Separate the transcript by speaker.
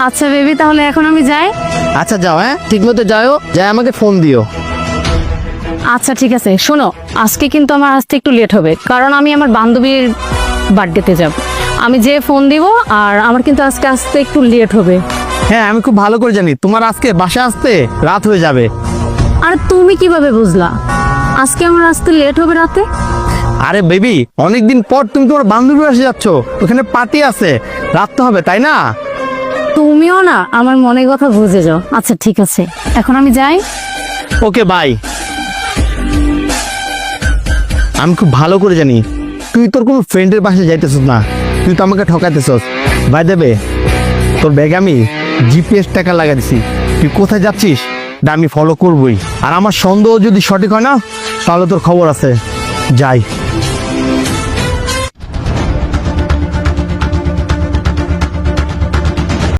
Speaker 1: আচ্ছা বেবি, তাহলে এখন আমি যাই।
Speaker 2: আচ্ছা যাও, হ্যাঁ ঠিক মতো যাও, যাই আমাকে ফোন দিও।
Speaker 1: আচ্ছা ঠিক আছে, শোনো, আজকে কিন্তু আমার আসতে একটু লেট হবে, কারণ আমি আমার বান্ধবীর বার্থডেতে যাব। আমি যে ফোন দিব, আর আমার কিন্তু আজকে আসতে একটু লেট হবে।
Speaker 2: হ্যাঁ আমি খুব ভালো করে জানি তোমার আজকে বাসা আসতে রাত হয়ে যাবে।
Speaker 1: আর তুমি কিভাবে বুঝলা আজকে আমার আসতে লেট হবে রাতে?
Speaker 2: আরে বেবি, অনেকদিন পর তুমি তোমার বান্ধবীর বাসায় যাচ্ছ, ওখানে পার্টি আছে, রাত তো হবে তাই না?
Speaker 1: তুমিও না আমার মনের কথা বুঝে যাও। আচ্ছা ঠিক আছে, এখন আমি যাই।
Speaker 2: Okay bye. আমি খুব ভালো করে জানি তুই তোর কোনো ফ্রেন্ডের বাসায় যাইতেছিস না, তুই তো আমাকে ঠকাইতেছস। বাই দেবে তোর ব্যাগে আমি জিপিএস টাকা লাগা দিছি, তুই কোথায় যাচ্ছিস তা আমি ফলো করবই। আর আমার সন্দেহ যদি সঠিক হয় না, তাহলে তোর খবর আছে। যাই।